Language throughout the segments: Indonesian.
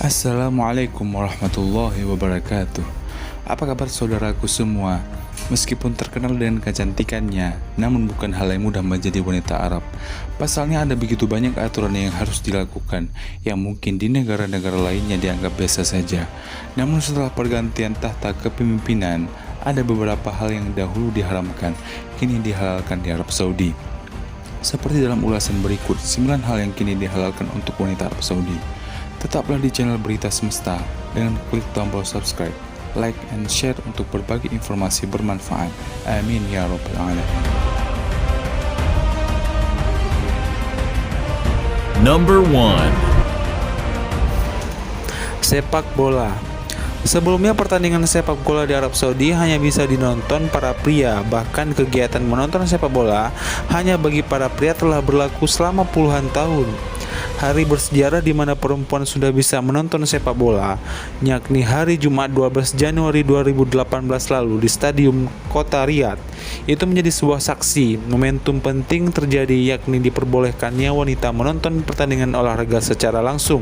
Assalamualaikum warahmatullahi wabarakatuh. Apa kabar saudaraku semua? Meskipun terkenal dengan kecantikannya, namun bukan hal yang mudah menjadi wanita Arab. Pasalnya ada begitu banyak aturan yang harus dilakukan, yang mungkin di negara-negara lainnya dianggap biasa saja. Namun setelah pergantian tahta kepemimpinan, ada beberapa hal yang dahulu diharamkan, kini dihalalkan di Arab Saudi. Seperti dalam ulasan berikut, 9 hal yang kini dihalalkan untuk wanita Arab Saudi. Tetaplah di channel Berita Semesta dengan klik tombol subscribe, like, and share untuk berbagi informasi bermanfaat. Amin ya rabbal alamin. Number 1. Sepak bola. Sebelumnya pertandingan sepak bola di Arab Saudi hanya bisa dinonton para pria. Bahkan kegiatan menonton sepak bola hanya bagi para pria telah berlaku selama puluhan tahun. Hari bersejarah di mana perempuan sudah bisa menonton sepak bola, yakni hari Jumat 12 Januari 2018 lalu di Stadium Kota Riyadh. Itu menjadi sebuah saksi momentum penting terjadi, yakni diperbolehkannya wanita menonton pertandingan olahraga secara langsung.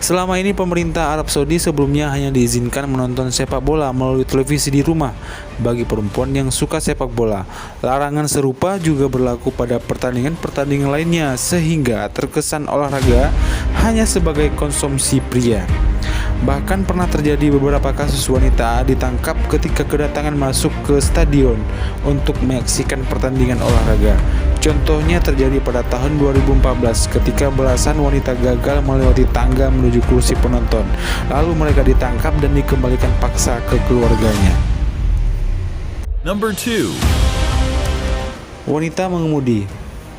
Selama ini pemerintah Arab Saudi sebelumnya hanya diizinkan menonton sepak bola melalui televisi di rumah bagi perempuan yang suka sepak bola. Larangan serupa juga berlaku pada pertandingan-pertandingan lainnya sehingga terkesan olahraga hanya sebagai konsumsi pria. Bahkan pernah terjadi beberapa kasus wanita ditangkap ketika kedatangan masuk ke stadion untuk menyaksikan pertandingan olahraga. Contohnya terjadi pada tahun 2014 ketika belasan wanita gagal melewati tangga menuju kursi penonton. Lalu mereka ditangkap dan dikembalikan paksa ke keluarganya. Number 2. Wanita mengemudi.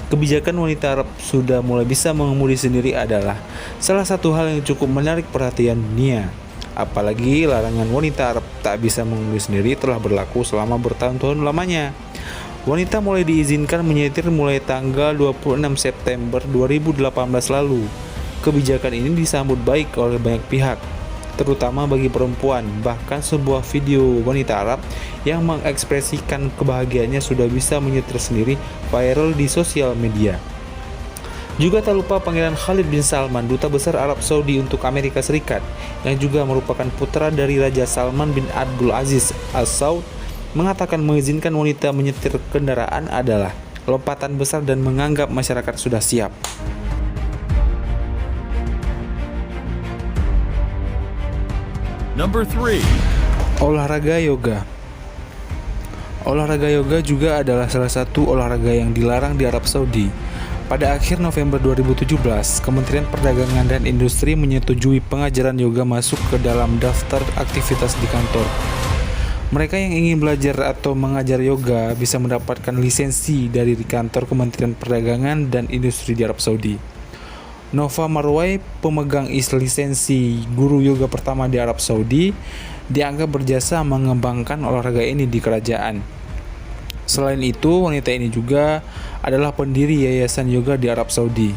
Kebijakan wanita Arab sudah mulai bisa mengemudi sendiri adalah salah satu hal yang cukup menarik perhatian dunia. Apalagi larangan wanita Arab tak bisa mengemudi sendiri telah berlaku selama bertahun-tahun lamanya. Wanita mulai diizinkan menyetir mulai tanggal 26 September 2018 lalu. Kebijakan ini disambut baik oleh banyak pihak, terutama bagi perempuan. Bahkan sebuah video wanita Arab yang mengekspresikan kebahagiaannya sudah bisa menyetir sendiri viral di sosial media. Juga tak lupa Pangeran Khalid bin Salman, Duta Besar Arab Saudi untuk Amerika Serikat, yang juga merupakan putra dari Raja Salman bin Abdul Aziz Al Saud, mengatakan mengizinkan wanita menyetir kendaraan adalah lompatan besar dan menganggap masyarakat sudah siap. Number 3. Olahraga yoga. Olahraga yoga juga adalah salah satu olahraga yang dilarang di Arab Saudi. Pada akhir November 2017, Kementerian Perdagangan dan Industri menyetujui pengajaran yoga masuk ke dalam daftar aktivitas di kantor. Mereka yang ingin belajar atau mengajar yoga bisa mendapatkan lisensi dari kantor Kementerian Perdagangan dan Industri di Arab Saudi. Nova Marwai, pemegang lisensi guru yoga pertama di Arab Saudi, dianggap berjasa mengembangkan olahraga ini di kerajaan. Selain itu, wanita ini juga adalah pendiri yayasan yoga di Arab Saudi.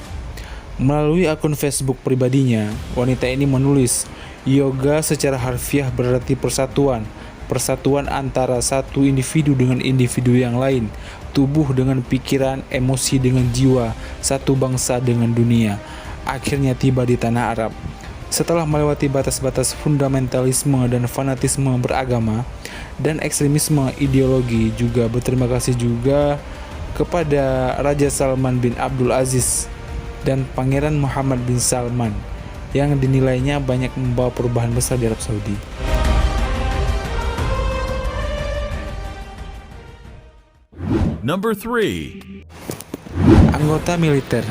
Melalui akun Facebook pribadinya, wanita ini menulis, "Yoga secara harfiah berarti persatuan antara satu individu dengan individu yang lain, tubuh dengan pikiran, emosi dengan jiwa, satu bangsa dengan dunia." Akhirnya tiba di tanah Arab. Setelah melewati batas-batas fundamentalisme dan fanatisme beragama dan ekstremisme ideologi, juga berterima kasih juga kepada Raja Salman bin Abdul Aziz dan Pangeran Muhammad bin Salman yang dinilainya banyak membawa perubahan besar di Arab Saudi. Number 3. Anggota militer.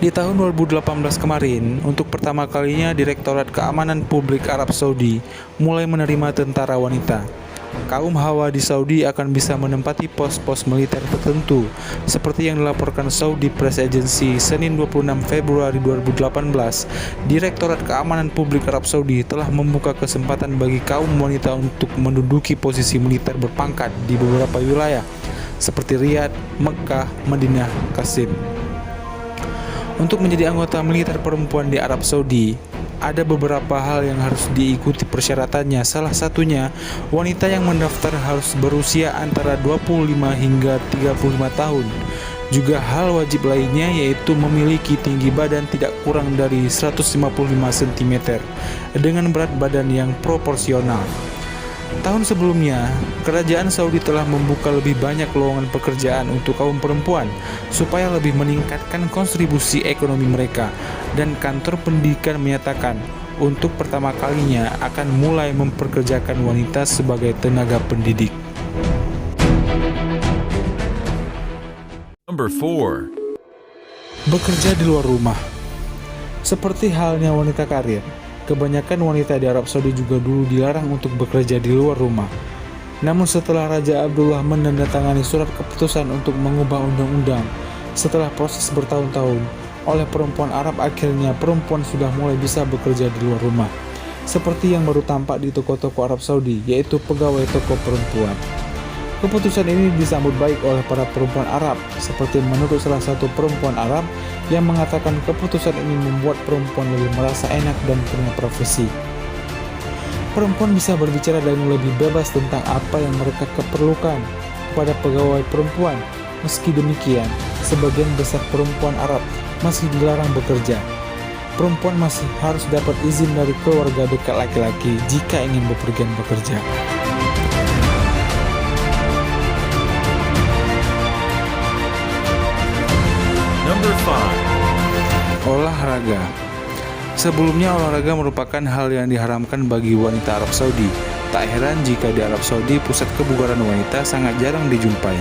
Di tahun 2018 kemarin, untuk pertama kalinya Direktorat Keamanan Publik Arab Saudi mulai menerima tentara wanita. Kaum hawa di Saudi akan bisa menempati pos-pos militer tertentu, seperti yang dilaporkan Saudi Press Agency Senin 26 Februari 2018. Direktorat Keamanan Publik Arab Saudi telah membuka kesempatan bagi kaum wanita untuk menduduki posisi militer berpangkat di beberapa wilayah, seperti Riyadh, Mekah, Madinah, Qasim. Untuk menjadi anggota militer perempuan di Arab Saudi, ada beberapa hal yang harus diikuti persyaratannya. Salah satunya, wanita yang mendaftar harus berusia antara 25 hingga 35 tahun. Juga hal wajib lainnya yaitu memiliki tinggi badan tidak kurang dari 155 cm dengan berat badan yang proporsional. Tahun sebelumnya, kerajaan Saudi telah membuka lebih banyak lowongan pekerjaan untuk kaum perempuan supaya lebih meningkatkan kontribusi ekonomi mereka, dan kantor pendidikan menyatakan untuk pertama kalinya akan mulai memperkerjakan wanita sebagai tenaga pendidik. Number 4. Bekerja di luar rumah. Seperti halnya wanita karir, kebanyakan wanita di Arab Saudi juga dulu dilarang untuk bekerja di luar rumah. Namun setelah Raja Abdullah menandatangani surat keputusan untuk mengubah undang-undang, setelah proses bertahun-tahun, oleh perempuan Arab, akhirnya perempuan sudah mulai bisa bekerja di luar rumah. Seperti yang baru tampak di toko-toko Arab Saudi, yaitu pegawai toko perempuan. Keputusan ini disambut baik oleh para perempuan Arab, seperti menurut salah satu perempuan Arab yang mengatakan keputusan ini membuat perempuan lebih merasa enak dan punya profesi. Perempuan bisa berbicara dengan lebih bebas tentang apa yang mereka keperlukan kepada pegawai perempuan. Meski demikian, sebagian besar perempuan Arab masih dilarang bekerja. Perempuan masih harus dapat izin dari keluarga dekat laki-laki jika ingin bepergian bekerja. Number 5. Olahraga. Sebelumnya olahraga merupakan hal yang diharamkan bagi wanita Arab Saudi. Tak heran jika di Arab Saudi pusat kebugaran wanita sangat jarang dijumpai.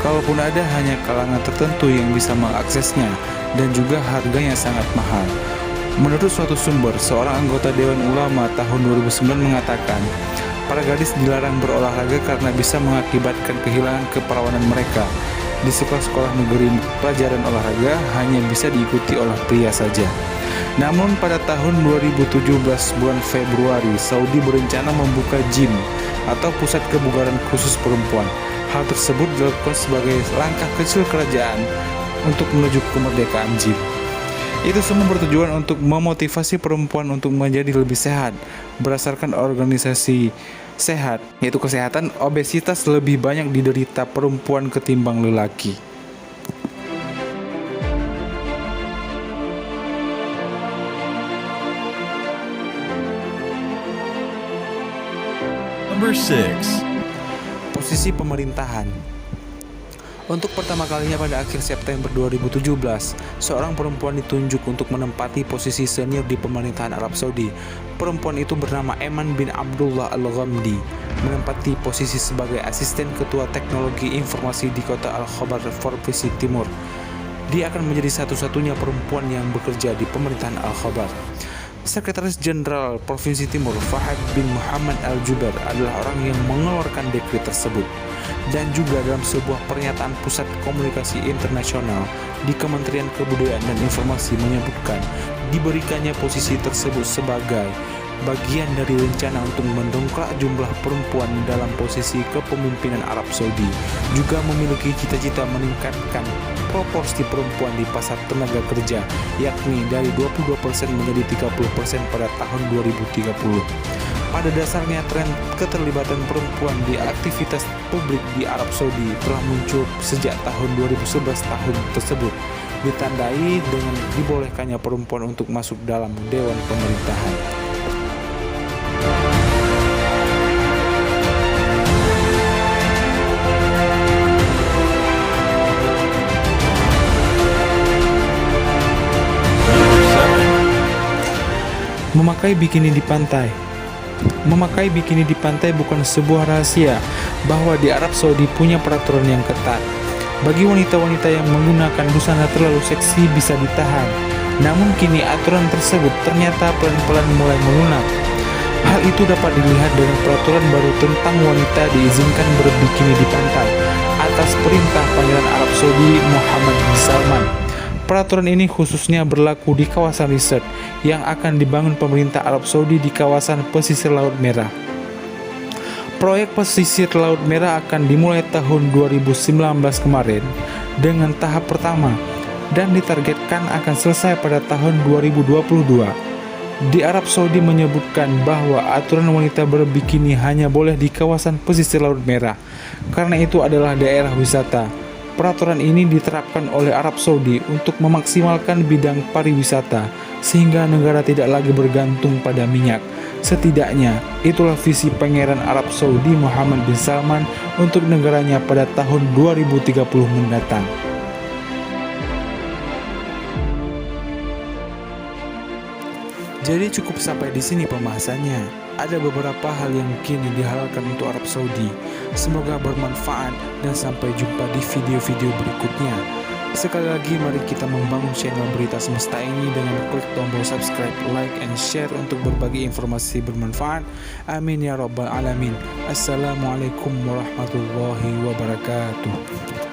Kalaupun ada, hanya kalangan tertentu yang bisa mengaksesnya, dan juga harganya sangat mahal. Menurut suatu sumber, seorang anggota Dewan Ulama tahun 2009 mengatakan, para gadis dilarang berolahraga karena bisa mengakibatkan kehilangan keperawanan mereka. Di sekolah-sekolah negeri, pelajaran olahraga hanya bisa diikuti oleh pria saja. Namun pada tahun 2017 bulan Februari, Saudi berencana membuka gym atau pusat kebugaran khusus perempuan. Hal tersebut dilakukan sebagai langkah kecil kerajaan untuk menuju kemerdekaan gym. Itu semua bertujuan untuk memotivasi perempuan untuk menjadi lebih sehat. Berdasarkan organisasi sehat, yaitu kesehatan, obesitas lebih banyak diderita perempuan ketimbang lelaki. Number 6. Posisi pemerintahan. Untuk pertama kalinya pada akhir September 2017, seorang perempuan ditunjuk untuk menempati posisi senior di pemerintahan Arab Saudi. Perempuan itu bernama Eman bin Abdullah Al-Ghamdi, menempati posisi sebagai asisten ketua teknologi informasi di kota Al-Khobar, Provinsi Timur. Dia akan menjadi satu-satunya perempuan yang bekerja di pemerintahan Al-Khobar. Sekretaris Jenderal Provinsi Timur Fahad bin Muhammad Al-Jubair adalah orang yang mengeluarkan dekret tersebut. Dan juga dalam sebuah pernyataan Pusat Komunikasi Internasional di Kementerian Kebudayaan dan Informasi menyebutkan diberikannya posisi tersebut sebagai bagian dari rencana untuk mendongkrak jumlah perempuan dalam posisi kepemimpinan Arab Saudi. Juga memiliki cita-cita meningkatkan proporsi perempuan di pasar tenaga kerja, yakni dari 22% menjadi 30% pada tahun 2030. Pada dasarnya, tren keterlibatan perempuan di aktivitas publik di Arab Saudi telah muncul sejak tahun 2011 tahun tersebut, ditandai dengan dibolehkannya perempuan untuk masuk dalam Dewan Pemerintahan. Memakai bikini di pantai. Memakai bikini di pantai bukan sebuah rahasia bahwa di Arab Saudi punya peraturan yang ketat. Bagi wanita-wanita yang menggunakan busana terlalu seksi bisa ditahan. Namun kini aturan tersebut ternyata pelan-pelan mulai melunak. Hal itu dapat dilihat dengan peraturan baru tentang wanita diizinkan berbikini di pantai atas perintah Pangeran Arab Saudi Muhammad bin Salman. Peraturan ini khususnya berlaku di kawasan riset yang akan dibangun pemerintah Arab Saudi di kawasan pesisir Laut Merah. Proyek pesisir Laut Merah akan dimulai tahun 2019 kemarin dengan tahap pertama dan ditargetkan akan selesai pada tahun 2022. Di Arab Saudi menyebutkan bahwa aturan wanita berbikini hanya boleh di kawasan pesisir Laut Merah karena itu adalah daerah wisata. Peraturan ini diterapkan oleh Arab Saudi untuk memaksimalkan bidang pariwisata sehingga negara tidak lagi bergantung pada minyak. Setidaknya, itulah visi Pangeran Arab Saudi Muhammad bin Salman untuk negaranya pada tahun 2030 mendatang. Jadi cukup sampai di sini pembahasannya. Ada beberapa hal yang kini dihalalkan untuk Arab Saudi. Semoga bermanfaat dan sampai jumpa di video-video berikutnya. Sekali lagi mari kita membangun channel Berita Semesta ini dengan klik tombol subscribe, like, and share untuk berbagi informasi bermanfaat. Amin ya rabbal alamin. Assalamualaikum warahmatullahi wabarakatuh.